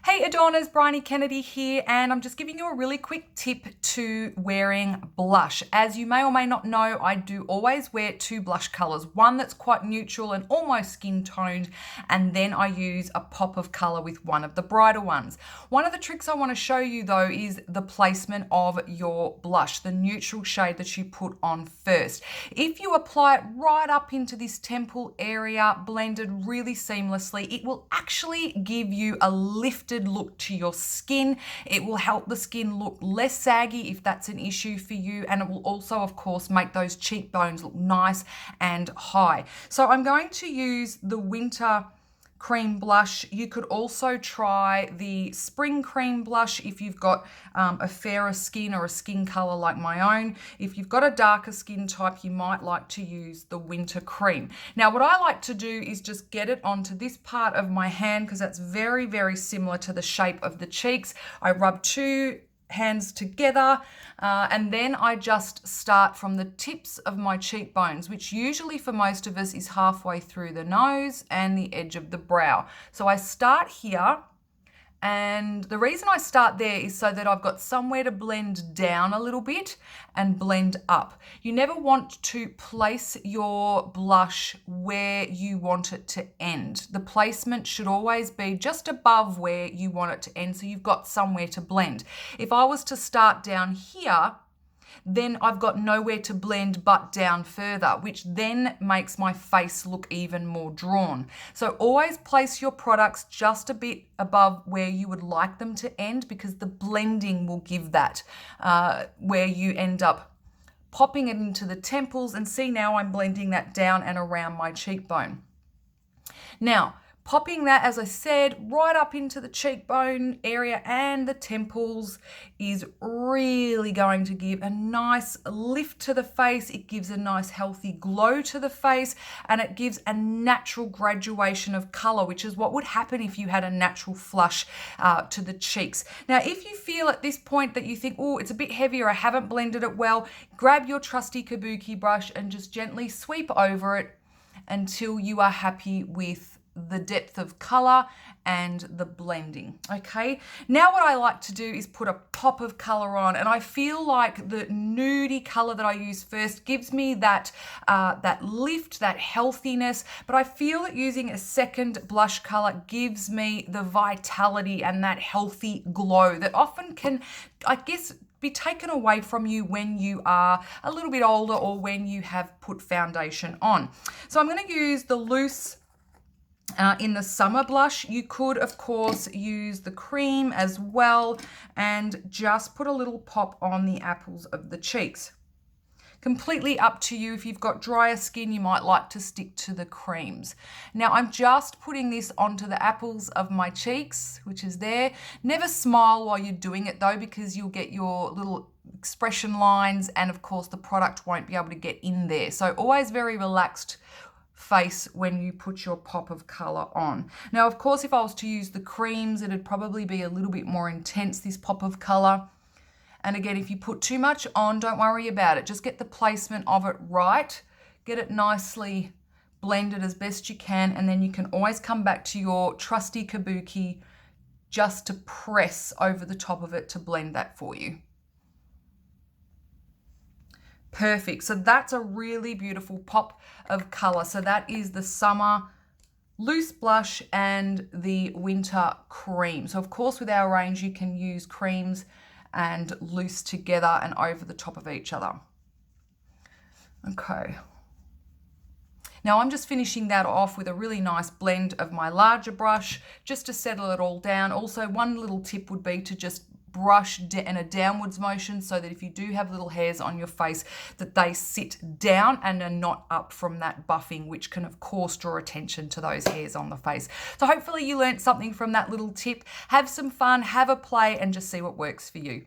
Hey Adorners, Briony Kennedy here, and I'm just giving you a really quick tip to wearing blush. As you may or may not know, I do always wear two blush colors, one that's quite neutral and almost skin toned, and then I use a pop of color with one of the brighter ones. One of the tricks I want to show you though is the placement of your blush, the neutral shade that you put on first. If you apply it right up into this temple area, blended really seamlessly, it will actually give you a lifted look to your skin. It will help the skin look less saggy if that's an issue for you, and it will also of course make those cheekbones look nice and high. So I'm going to use the winter cream blush. You could also try the spring cream blush if you've got a fairer skin or a skin color like my own. If you've got a darker skin type, you might like to use the winter cream. Now, what I like to do is just get it onto this part of my hand because that's very, very similar to the shape of the cheeks. I rub two hands together and then I just start from the tips of my cheekbones, which usually for most of us is halfway through the nose and the edge of the brow. So I start here, and the reason I start there is so that I've got somewhere to blend down a little bit and blend up. You never want to place your blush where you want it to end. The placement should always be just above where you want it to end, so you've got somewhere to blend. If I was to start down here, then I've got nowhere to blend but down further, which then makes my face look even more drawn. So always place your products just a bit above where you would like them to end, because the blending will give that where you end up popping it into the temples. And see, now I'm blending that down and around my cheekbone. Now, popping that, as I said, right up into the cheekbone area and the temples is really going to give a nice lift to the face. It gives a nice healthy glow to the face, and it gives a natural graduation of color, which is what would happen if you had a natural flush to the cheeks. Now, if you feel at this point that you think, oh, it's a bit heavier, I haven't blended it well, grab your trusty kabuki brush and just gently sweep over it until you are happy with the depth of color and the blending. Okay, now what I like to do is put a pop of color on, and I feel like the nudie color that I use first gives me that that lift, that healthiness, but I feel that using a second blush color gives me the vitality and that healthy glow that often can, I guess, be taken away from you when you are a little bit older or when you have put foundation on. So I'm going to use the loose in the summer blush. You could, of course, use the cream as well and just put a little pop on the apples of the cheeks. Completely up to you. If you've got drier skin, you might like to stick to the creams. Now, I'm just putting this onto the apples of my cheeks, which is there. Never smile while you're doing it though, because you'll get your little expression lines, and of course the product won't be able to get in there. So always very relaxed face when you put your pop of color on. Now, of course, if I was to use the creams, it'd probably be a little bit more intense, this pop of color. And again, if you put too much on, don't worry about it. Just get the placement of it right. Get it nicely blended as best you can, and then you can always come back to your trusty kabuki just to press over the top of it to blend that for you. Perfect. So that's a really beautiful pop of color. So that is the summer loose blush and the winter cream. So of course, with our range, you can use creams and loose together and over the top of each other. Okay. Now I'm just finishing that off with a really nice blend of my larger brush just to settle it all down. Also, one little tip would be to just brush in a downwards motion, so that if you do have little hairs on your face, that they sit down and are not up from that buffing, which can of course draw attention to those hairs on the face. So hopefully you learned something from that little tip. Have some fun, have a play, and just see what works for you.